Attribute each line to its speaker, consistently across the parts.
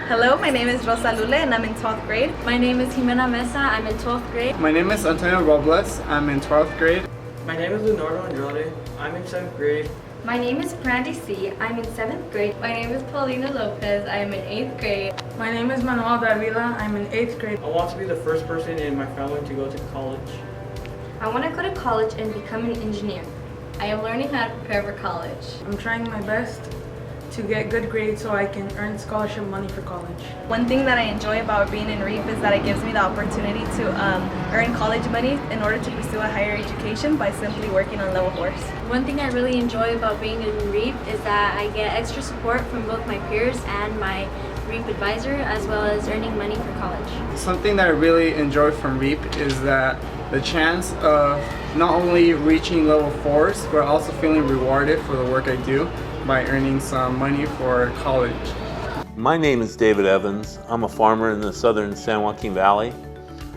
Speaker 1: Hello, my name is Rosa Lule and I'm in 12th grade.
Speaker 2: My name is Jimena Mesa, I'm in 12th grade.
Speaker 3: My name is Antonio Robles, I'm in 12th grade.
Speaker 4: My name is Leonardo Andrade, I'm in 7th grade.
Speaker 2: My name is Brandy C, I'm in 7th grade.
Speaker 5: My name is Paulina Lopez, I am in 8th grade.
Speaker 6: My name is Manuel Davila, I'm in 8th grade.
Speaker 4: I want to be the first person in my family to go to college.
Speaker 2: I want to go to college and become an engineer.
Speaker 5: I am learning how to prepare for college.
Speaker 6: I'm trying my best to get good grades so I can earn scholarship money for college.
Speaker 1: One thing that I enjoy about being in REAP is that it gives me the opportunity to earn college money in order to pursue a higher education by simply working on level 4s.
Speaker 2: One thing I really enjoy about being in REAP is that I get extra support from both my peers and my REAP advisor, as well as earning money for college.
Speaker 3: Something that I really enjoy from REAP is that the chance of not only reaching level 4s, but also feeling rewarded for the work I do by earning some money for college.
Speaker 7: My name is David Evans. I'm a farmer in the southern San Joaquin Valley.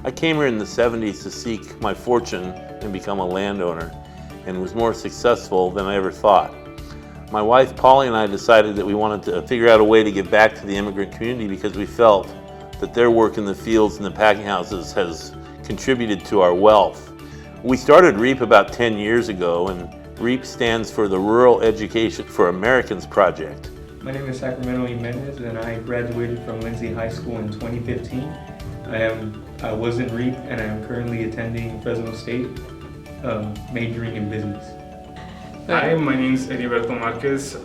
Speaker 7: I came here in the 70s to seek my fortune and become a landowner, and was more successful than I ever thought. My wife Polly and I decided that we wanted to figure out a way to give back to the immigrant community because we felt that their work in the fields and the packing houses has contributed to our wealth. We started REAP about 10 years ago, and REAP stands for the Rural Education for Americans Project.
Speaker 8: My name is Sacramento Jimenez and I graduated from Lindsay High School in 2015. I was in REAP and I am currently attending Fresno State, majoring in business.
Speaker 9: Hi, my name is Heriberto Marquez.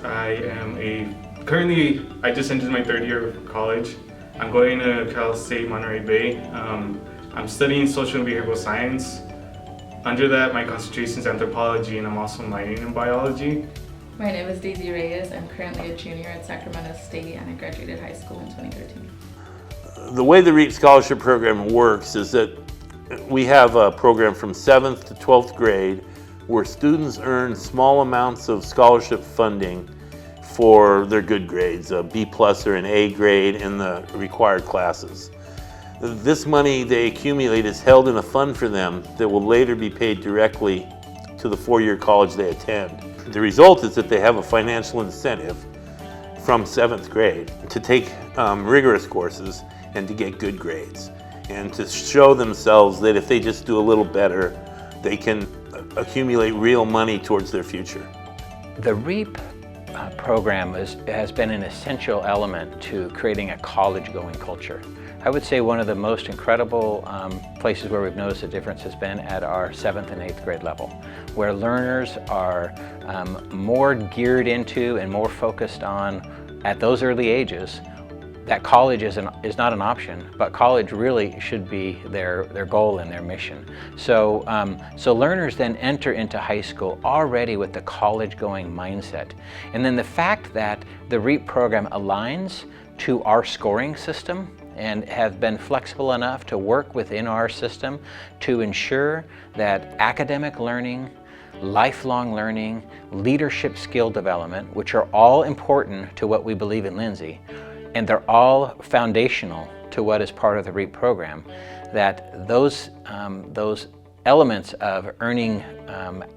Speaker 9: Currently I just entered my 3rd year of college. I'm going to Cal State Monterey Bay. I'm studying social and behavioral science. Under that, my concentration is anthropology, and I'm also minoring in biology.
Speaker 5: My name is Daisy Reyes. I'm currently a junior at Sacramento State and I graduated high school in 2013.
Speaker 7: The way the REAP scholarship program works is that we have a program from 7th to 12th grade where students earn small amounts of scholarship funding for their good grades, a B+ or an A grade in the required classes. This money they accumulate is held in a fund for them that will later be paid directly to the 4-year college they attend. The result is that they have a financial incentive from 7th grade to take rigorous courses and to get good grades, and to show themselves that if they just do a little better, they can accumulate real money towards their future.
Speaker 10: The REAP program has been an essential element to creating a college-going culture. I would say one of the most incredible places where we've noticed a difference has been at our 7th and 8th grade level, where learners are more geared into and more focused on, at those early ages, that college is not an option, but college really should be their goal and their mission. So, so learners then enter into high school already with the college-going mindset. And then the fact that the REAP program aligns to our scoring system and have been flexible enough to work within our system to ensure that academic learning, lifelong learning, leadership skill development, which are all important to what we believe in Lindsay, and they're all foundational to what is part of the REAP program, that those elements of earning,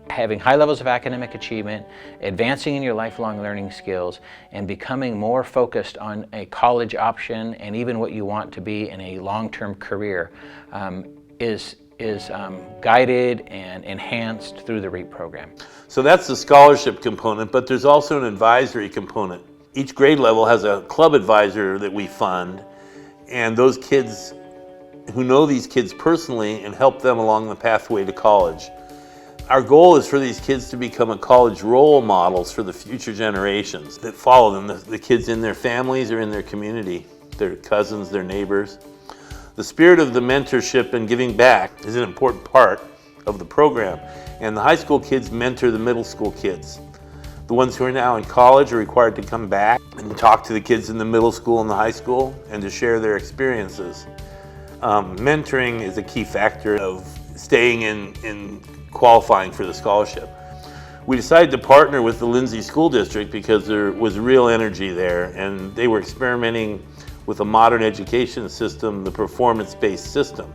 Speaker 10: having high levels of academic achievement, advancing in your lifelong learning skills, and becoming more focused on a college option and even what you want to be in a long-term career is guided and enhanced through the REAP program.
Speaker 7: So that's the scholarship component, but there's also an advisory component. Each grade level has a club advisor that we fund, and those kids who know these kids personally and help them along the pathway to college. Our goal is for these kids to become a college role models for the future generations that follow them, the kids in their families or in their community, their cousins, their neighbors. The spirit of the mentorship and giving back is an important part of the program, and the high school kids mentor the middle school kids. The ones who are now in college are required to come back and talk to the kids in the middle school and the high school and to share their experiences. Mentoring is a key factor of staying in qualifying for the scholarship. We decided to partner with the Lindsay School District because there was real energy there, and they were experimenting with a modern education system, the performance-based system.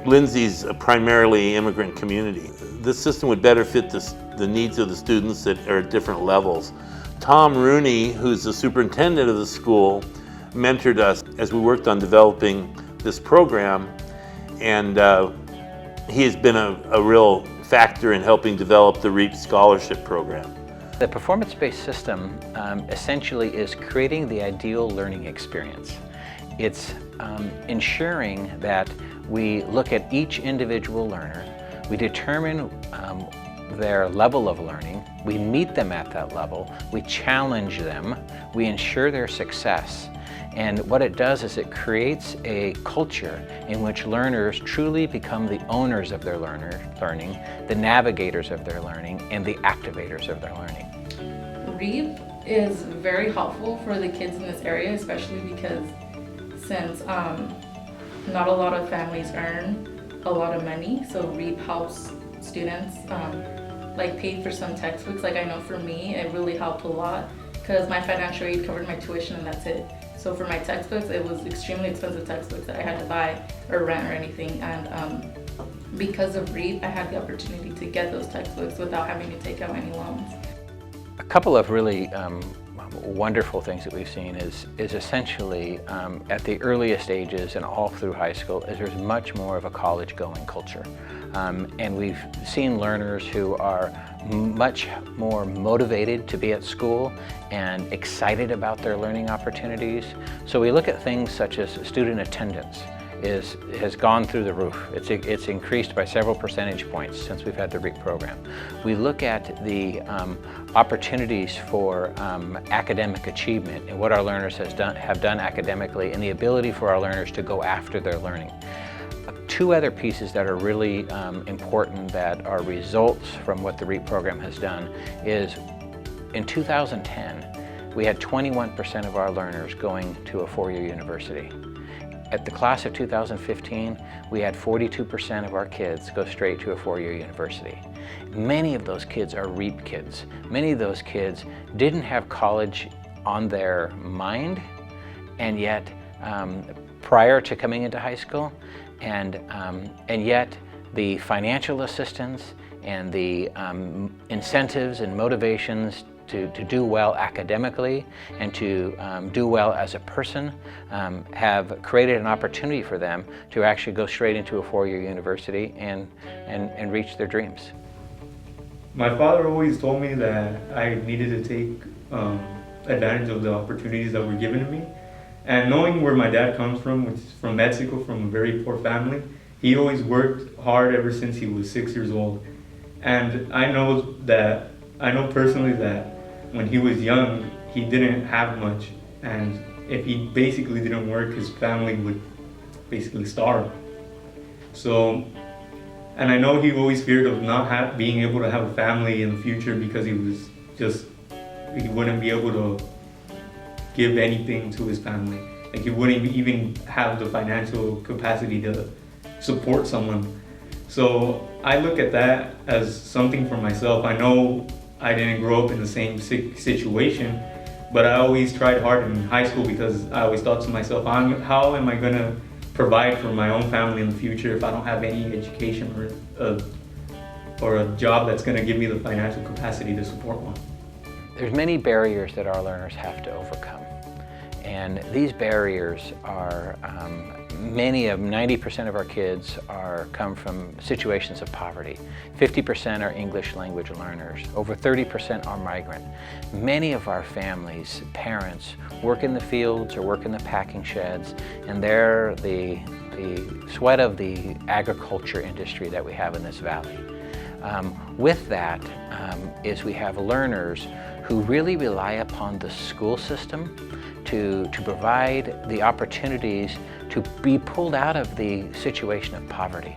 Speaker 7: Lindsay's a primarily immigrant community. This system would better fit the needs of the students that are at different levels. Tom Rooney, who's the superintendent of the school, mentored us as we worked on developing this program, and he has been a real factor in helping develop the REAP scholarship program.
Speaker 10: The performance-based system essentially is creating the ideal learning experience. It's ensuring that we look at each individual learner, we determine their level of learning, we meet them at that level, we challenge them, we ensure their success. And what it does is it creates a culture in which learners truly become the owners of their learning, the navigators of their learning, and the activators of their learning.
Speaker 5: REAP is very helpful for the kids in this area, especially because since not a lot of families earn a lot of money, so REAP helps students like pay for some textbooks. Like I know for me, it really helped a lot because my financial aid covered my tuition and that's it. So for my textbooks, it was extremely expensive textbooks that I had to buy or rent or anything. And because of REAP, I had the opportunity to get those textbooks without having to take out any loans.
Speaker 10: A couple of really wonderful things that we've seen is essentially at the earliest ages and all through high school is there's much more of a college-going culture. And we've seen learners who are much more motivated to be at school and excited about their learning opportunities. So we look at things such as student attendance has gone through the roof. It's increased by several percentage points since we've had the REAP program. We look at the opportunities for academic achievement and what our learners have done academically and the ability for our learners to go after their learning. Two other pieces that are really important that are results from what the REAP program has done is in 2010, we had 21% of our learners going to a four-year university. At the class of 2015, we had 42% of our kids go straight to a four-year university. Many of those kids are REAP kids. Many of those kids didn't have college on their mind, and yet prior to coming into high school, and yet the financial assistance and the incentives and motivations to do well academically and to do well as a person have created an opportunity for them to actually go straight into a four-year university and reach their dreams.
Speaker 8: My father always told me that I needed to take advantage of the opportunities that were given to me. And knowing where my dad comes from, which is from Mexico, from a very poor family, he always worked hard ever since he was 6 years old. And I know personally that when he was young, he didn't have much. And if he basically didn't work, his family would basically starve. So, and I know he always feared of not being able to have a family in the future because he wouldn't be able to give anything to his family. Like he wouldn't even have the financial capacity to support someone. So I look at that as something for myself. I know I didn't grow up in the same situation, but I always tried hard in high school because I always thought to myself, how am I gonna provide for my own family in the future if I don't have any education or a job that's gonna give me the financial capacity to support one?
Speaker 10: There's many barriers that our learners have to overcome. And these barriers are, 90% of our kids come from situations of poverty. 50% are English language learners. Over 30% are migrant. Many of our families, parents, work in the fields or work in the packing sheds, and they're the sweat of the agriculture industry that we have in this valley. With that is we have learners who really rely upon the school system to provide the opportunities to be pulled out of the situation of poverty.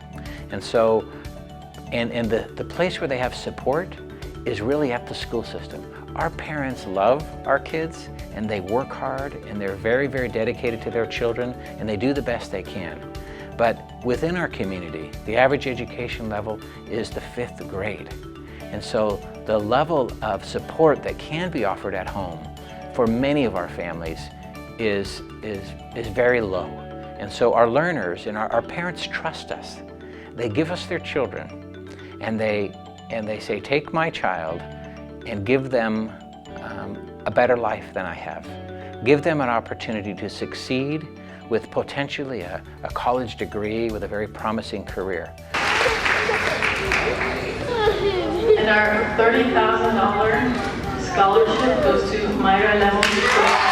Speaker 10: And so, and the place where they have support is really at the school system. Our parents love our kids and they work hard and they're very, very dedicated to their children and they do the best they can. But within our community, the average education level is the 5th grade. And so the level of support that can be offered at home for many of our families is very low. And so our learners and our parents trust us. They give us their children, and they say, take my child and give them a better life than I have. Give them an opportunity to succeed with potentially a college degree with a very promising career.
Speaker 5: And our $30,000 scholarship goes to Myra Elementary School.